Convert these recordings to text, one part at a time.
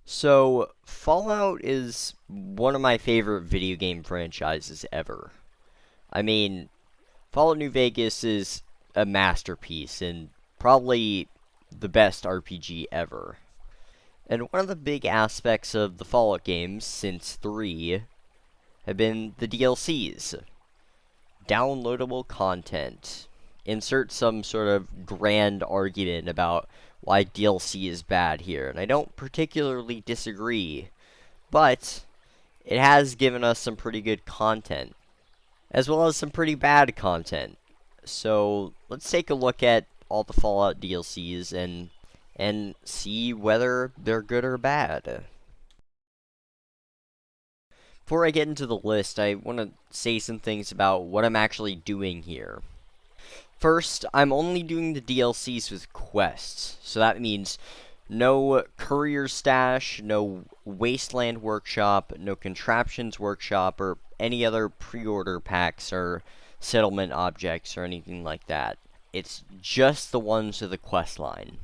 So, Fallout is one of my favorite video game franchises ever. I mean, Fallout New Vegas is a masterpiece and probably the best RPG ever. And one of the big aspects of the Fallout games since 3 have been the DLCs. Downloadable content. Insert some sort of grand argument about why DLC is bad here, and I don't particularly disagree, but it has given us some pretty good content, as well as some pretty bad content. So let's take a look at all the Fallout DLCs and see whether they're good or bad. Before I get into the list, I want to say some things about what I'm actually doing here. First, I'm only doing the DLCs with quests, so that means no Courier Stash, no Wasteland Workshop, no Contraptions Workshop, or any other pre-order packs or settlement objects or anything like that. It's just the ones with the quest line.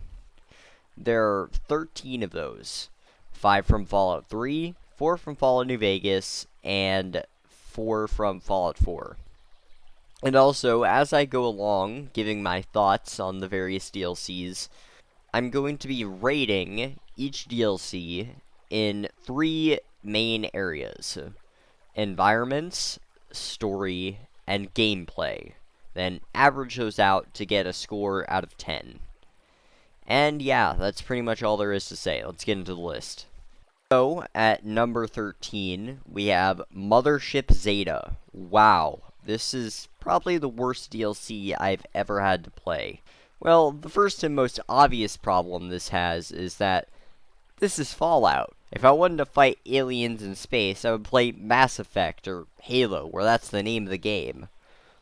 There are 13 of those. 5 from Fallout 3, 4 from Fallout New Vegas, and 4 from Fallout 4. And also, as I go along, giving my thoughts on the various DLCs, I'm going to be rating each DLC in 3 main areas: environments, story, and gameplay. Then average those out to get a score out of 10. And yeah, that's pretty much all there is to say. Let's get into the list. So, at number 13, we have Mothership Zeta. Wow, this is probably the worst DLC I've ever had to play. Well, the first and most obvious problem this has is that this is Fallout. If I wanted to fight aliens in space, I would play Mass Effect or Halo, where that's the name of the game.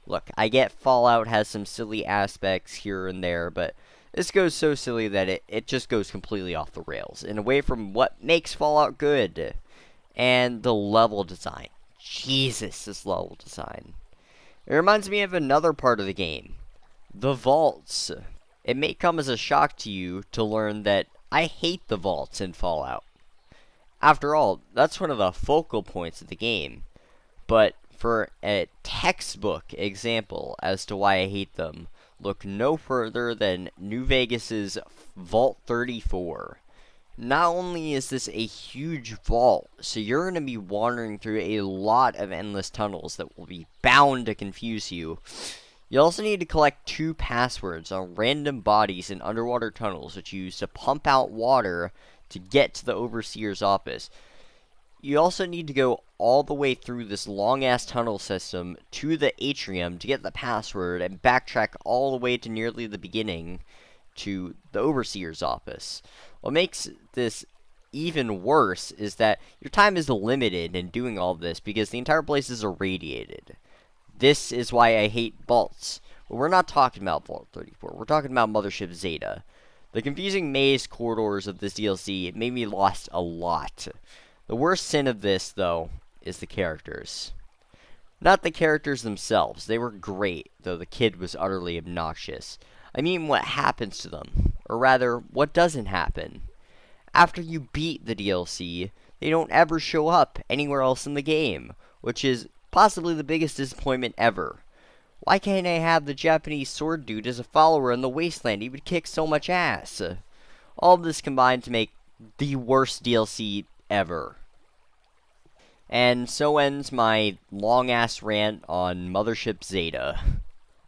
Look, I get Fallout has some silly aspects here and there, but this goes so silly that it just goes completely off the rails and away from what makes Fallout good. And the level design. Jesus, this level design. It reminds me of another part of the game, the vaults. It may come as a shock to you to learn that I hate the vaults in Fallout. After all, that's one of the focal points of the game. But for a textbook example as to why I hate them, look no further than New Vegas's Vault 34. Not only is this a huge vault, so you're going to be wandering through a lot of endless tunnels that will be bound to confuse you. You also need to collect 2 passwords on random bodies in underwater tunnels, which you use to pump out water to get to the Overseer's office. You also need to go all the way through this long-ass tunnel system to the atrium to get the password and backtrack all the way to nearly the beginning to the Overseer's office. What makes this even worse is that your time is limited in doing all this because the entire place is irradiated. This is why I hate vaults. But we're not talking about Vault 34. We're talking about Mothership Zeta. The confusing maze corridors of this DLC made me lost a lot. The worst sin of this, though, is the characters. Not the characters themselves. They were great, though the kid was utterly obnoxious. I mean what happens to them. Or rather, what doesn't happen. After you beat the DLC, they don't ever show up anywhere else in the game, which is possibly the biggest disappointment ever. Why can't I have the Japanese sword dude as a follower in the Wasteland? He would kick so much ass. All of this combined to make the worst DLC ever. And so ends my long-ass rant on Mothership Zeta.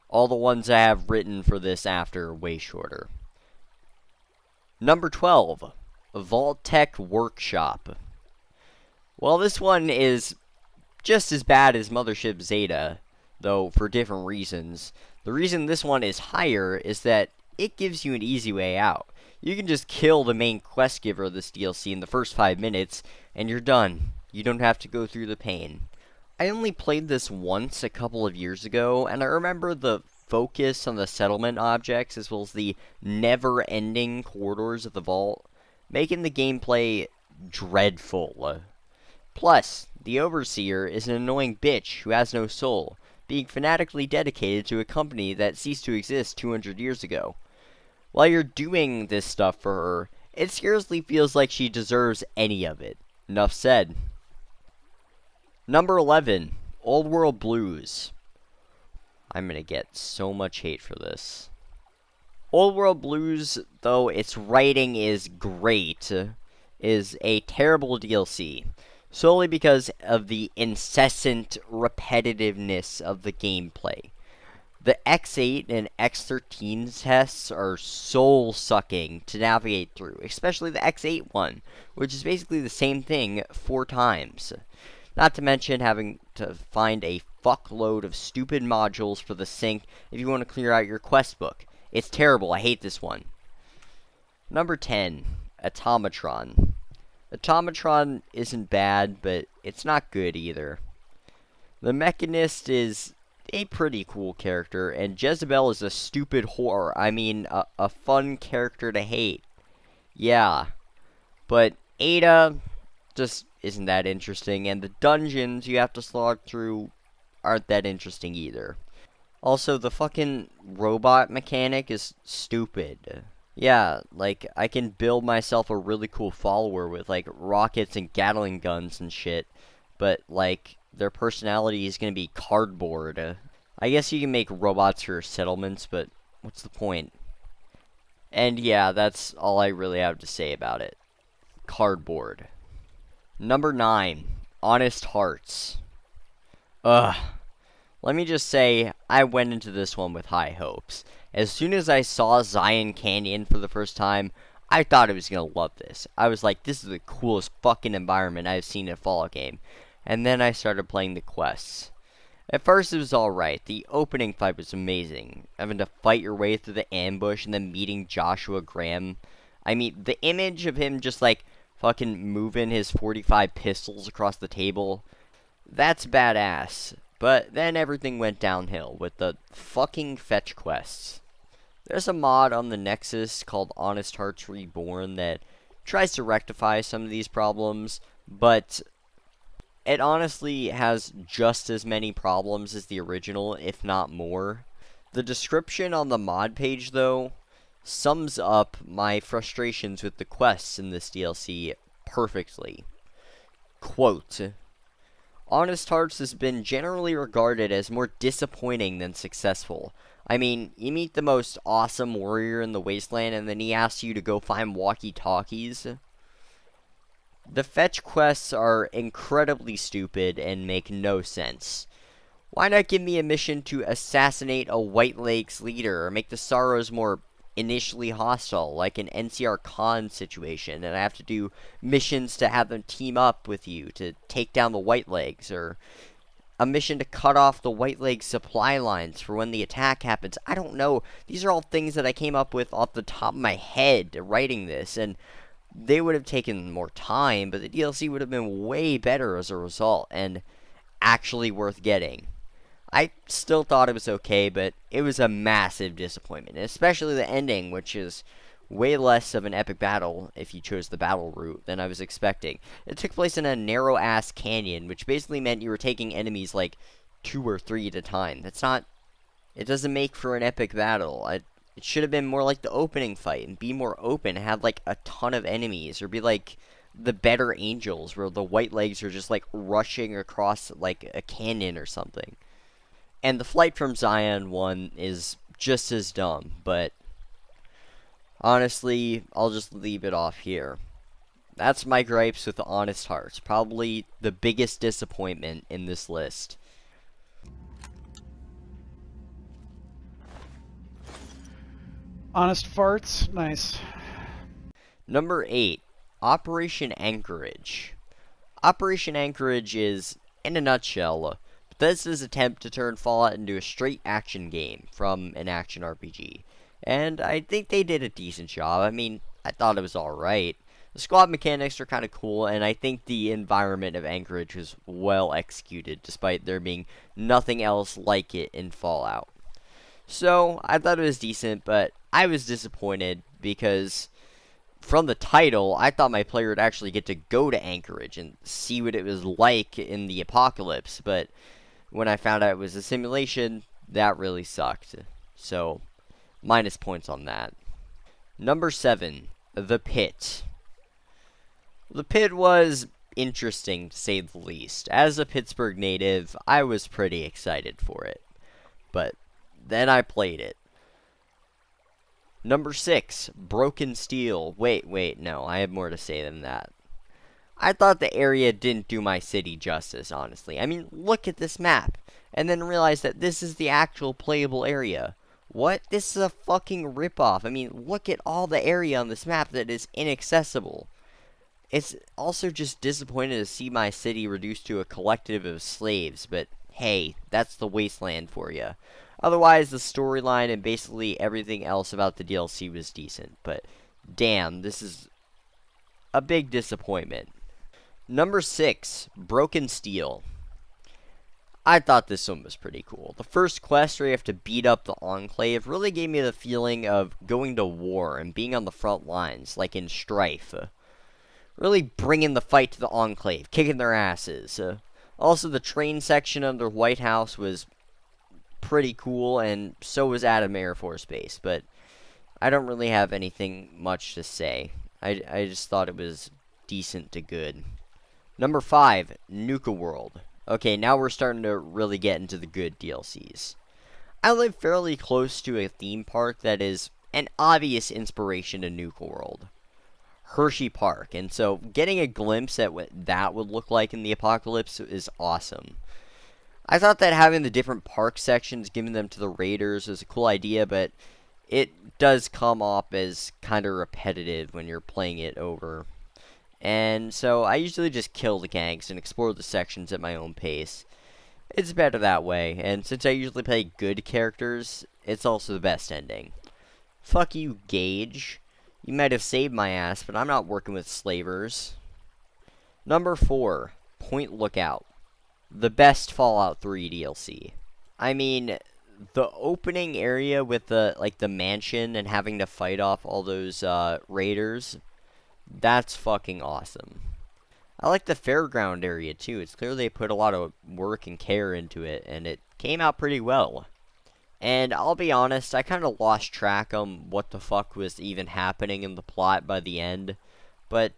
All the ones I have written for this after are way shorter. Number 12, Vault-Tec Workshop. Well, this one is just as bad as Mothership Zeta, though for different reasons. The reason this one is higher is that it gives you an easy way out. You can just kill the main quest giver of this DLC in the first 5 minutes, and you're done. You don't have to go through the pain. I only played this once a couple of years ago, and I remember the focus on the settlement objects as well as the never-ending corridors of the vault, making the gameplay dreadful. Plus, the Overseer is an annoying bitch who has no soul, being fanatically dedicated to a company that ceased to exist 200 years ago. While you're doing this stuff for her, It scarcely feels like she deserves any of it. Enough said. Number 11, Old World Blues. I'm gonna get so much hate for this. Old World Blues, though its writing is great, is a terrible DLC, solely because of the incessant repetitiveness of the gameplay. The X8 and X13 tests are soul-sucking to navigate through, especially the X8 one, which is basically the same thing 4 times. Not to mention having to find a fuckload of stupid modules for the sync if you want to clear out your quest book. It's terrible, I hate this one. Number 10, Automatron. Automatron isn't bad, but it's not good either. The Mechanist is a pretty cool character, and Jezebel is a stupid whore. I mean, a fun character to hate. Yeah. But Ada just isn't that interesting, and the dungeons you have to slog through aren't that interesting either. Also, the fucking robot mechanic is stupid. Yeah, like, I can build myself a really cool follower with, like, rockets and Gatling guns and shit, but, like, their personality is gonna be cardboard. I guess you can make robots for settlements, but what's the point? And yeah, that's all I really have to say about it. Cardboard. Number 9, Honest Hearts. Ugh. Let me just say, I went into this one with high hopes. As soon as I saw Zion Canyon for the first time, I thought I was gonna love this. I was like, this is the coolest fucking environment I've seen in a Fallout game. And then I started playing the quests. At first it was alright. The opening fight was amazing. Having to fight your way through the ambush and then meeting Joshua Graham. I mean, the image of him just like fucking moving his 45 pistols across the table, that's badass. But then everything went downhill with the fucking fetch quests. There's a mod on the Nexus called Honest Hearts Reborn that tries to rectify some of these problems, but it honestly has just as many problems as the original, if not more. The description on the mod page, though, sums up my frustrations with the quests in this DLC perfectly. Quote, Honest Hearts has been generally regarded as more disappointing than successful. I mean, you meet the most awesome warrior in the wasteland and then he asks you to go find walkie-talkies. The fetch quests are incredibly stupid and make no sense. Why not give me a mission to assassinate a White Lakes leader or make the Sorrows more initially hostile, like an NCR Con situation, and I have to do missions to have them team up with you to take down the White Legs, or a mission to cut off the White Legs supply lines for when the attack happens. I don't know. These are all things that I came up with off the top of my head writing this, and they would have taken more time, but the DLC would have been way better as a result, and actually worth getting. I still thought it was okay, but it was a massive disappointment, especially the ending, which is way less of an epic battle if you chose the battle route than I was expecting. It took place in a narrow-ass canyon, which basically meant you were taking enemies like 2 or 3 at a time. That's not... It doesn't make for an epic battle. It should have been more like the opening fight and be more open, have like a ton of enemies, or be like the Better Angels, where the White Legs are just like rushing across like a canyon or something. And the Flight from Zion one is just as dumb, but honestly, I'll just leave it off here. That's my gripes with the Honest Hearts. Probably the biggest disappointment in this list. Honest farts, nice. Number 8, Operation Anchorage. Operation Anchorage is, in a nutshell, Bethesda's attempt to turn Fallout into a straight action game from an action RPG. And I think they did a decent job. I mean, I thought it was alright. The squad mechanics are kind of cool, and I think the environment of Anchorage was well executed, despite there being nothing else like it in Fallout. So, I thought it was decent, but I was disappointed because from the title, I thought my player would actually get to go to Anchorage and see what it was like in the apocalypse, but when I found out it was a simulation, that really sucked. So, minus points on that. Number 7, the Pitt. The Pitt was interesting, to say the least. As a Pittsburgh native, I was pretty excited for it. But then I played it. Number 6, Broken Steel. Wait, no, I have more to say than that. I thought the area didn't do my city justice, honestly. I mean, look at this map, and then realize that this is the actual playable area. What? This is a fucking ripoff. I mean, look at all the area on this map that is inaccessible. It's also just disappointing to see my city reduced to a collective of slaves, but hey, that's the wasteland for you. Otherwise, the storyline and basically everything else about the DLC was decent, but damn, this is a big disappointment. Number 6, Broken Steel. I thought this one was pretty cool. The first quest where you have to beat up the Enclave really gave me the feeling of going to war and being on the front lines, like in Strife. Really bringing the fight to the Enclave, kicking their asses. Also, the train section of the White House was pretty cool, and so was Adam Air Force Base, but I don't really have anything much to say. I just thought it was decent to good. Number 5, Nuka World. Okay, now we're starting to really get into the good DLCs. I live fairly close to a theme park that is an obvious inspiration to Nuka World. Hershey Park, and so getting a glimpse at what that would look like in the apocalypse is awesome. I thought that having the different park sections, giving them to the raiders, was a cool idea, but it does come off as kind of repetitive when you're playing it over. And so I usually just kill the gangs and explore the sections at my own pace. It's better that way, and since I usually play good characters, it's also the best ending. Fuck you, Gage. You might have saved my ass, but I'm not working with slavers. Number 4, Point Lookout. The best Fallout 3 DLC. I mean, the opening area with the mansion and having to fight off all those raiders, that's fucking awesome. I like the fairground area too. It's clear they put a lot of work and care into it, and it came out pretty well. And I'll be honest, I kind of lost track on what the fuck was even happening in the plot by the end, but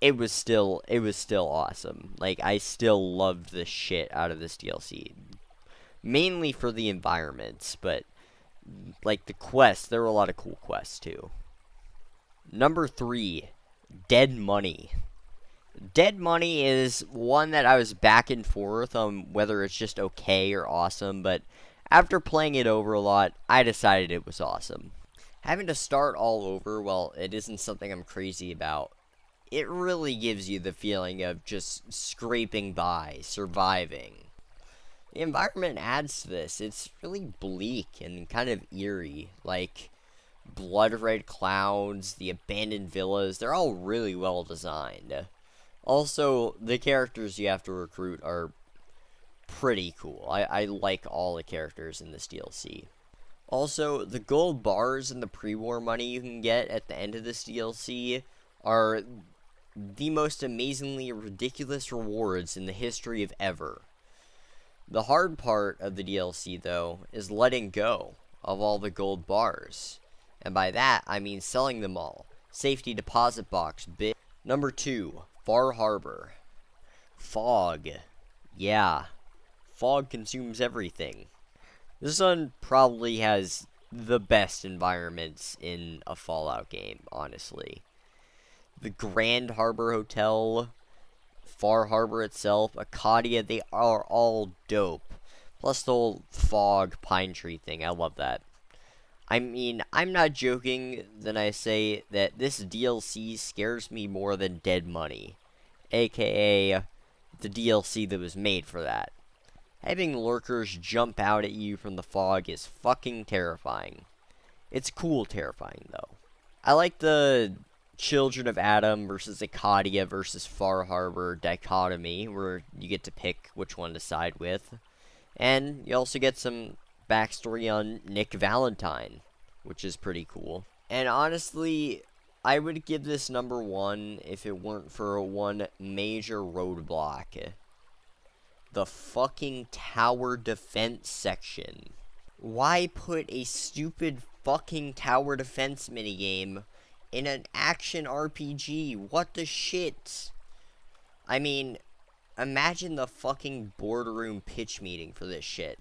it was still awesome. Like, I still loved the shit out of this DLC. Mainly for the environments, but like the quests, there were a lot of cool quests too. Number 3, Dead Money. Dead Money is one that I was back and forth on whether it's just okay or awesome, but after playing it over a lot, I decided it was awesome. Having to start all over, well, it isn't something I'm crazy about. It really gives you the feeling of just scraping by, surviving. The environment adds to this. It's really bleak and kind of eerie. Like, blood red clouds, the abandoned villas, they're all really well designed. Also, the characters you have to recruit are pretty cool. I like all the characters in this DLC. Also, the gold bars and the pre-war money you can get at the end of this DLC are the most amazingly ridiculous rewards in the history of ever. The hard part of the DLC, though, is letting go of all the gold bars. And by that, I mean selling them all. Safety deposit box, bitch. Number 2, Far Harbor. Fog. Yeah. Fog consumes everything. This one probably has the best environments in a Fallout game, honestly. The Grand Harbor Hotel, Far Harbor itself, Acadia, they are all dope. Plus the whole fog pine tree thing, I love that. I mean, I'm not joking when I say that this DLC scares me more than Dead Money, aka the DLC that was made for that. Having lurkers jump out at you from the fog is fucking terrifying. It's cool terrifying, though. I like the Children of Adam versus Acadia versus Far Harbor dichotomy, where you get to pick which one to side with. And you also get some backstory on Nick Valentine, which is pretty cool. And honestly, I would give this number 1 if it weren't for one major roadblock. The fucking tower defense section. Why put a stupid fucking tower defense minigame in an action RPG. What the shit? I mean, imagine the fucking boardroom pitch meeting for this shit.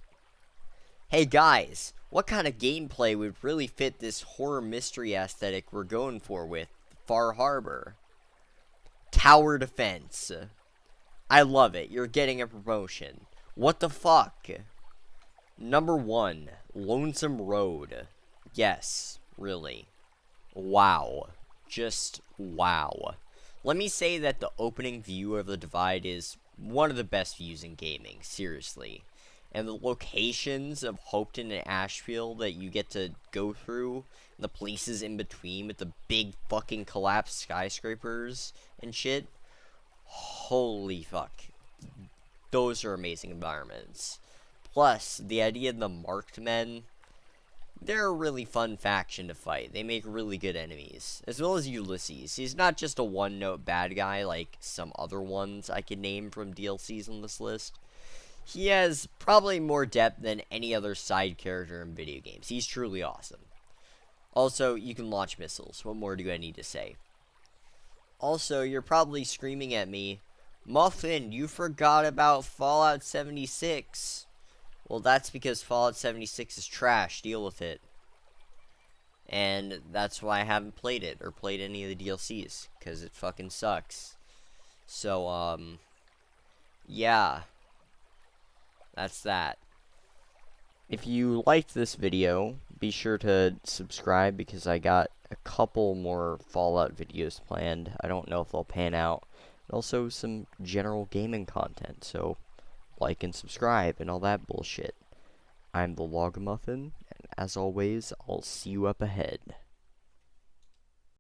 Hey guys, what kind of gameplay would really fit this horror mystery aesthetic we're going for with Far Harbor? Tower defense. I love it. You're getting a promotion. What the fuck? Number 1, Lonesome Road. Yes, really. Wow. Just wow. Let me say that the opening view of the Divide is one of the best views in gaming, seriously. And the locations of Hopeton and Ashfield that you get to go through, the places in between with the big fucking collapsed skyscrapers and shit. Holy fuck. Those are amazing environments. Plus, the idea of the Marked Men, they're a really fun faction to fight. They make really good enemies. As well as Ulysses. He's not just a one-note bad guy like some other ones I could name from DLCs on this list. He has probably more depth than any other side character in video games. He's truly awesome. Also, you can launch missiles. What more do I need to say? Also, you're probably screaming at me, Muffin, you forgot about Fallout 76. Well, that's because Fallout 76 is trash. Deal with it. And that's why I haven't played it or played any of the DLCs, because it fucking sucks. So, yeah. That's that. If you liked this video, be sure to subscribe because I got a couple more Fallout videos planned. I don't know if they'll pan out. And also some general gaming content, so like and subscribe and all that bullshit. I'm the Logmuffin, and as always, I'll see you up ahead.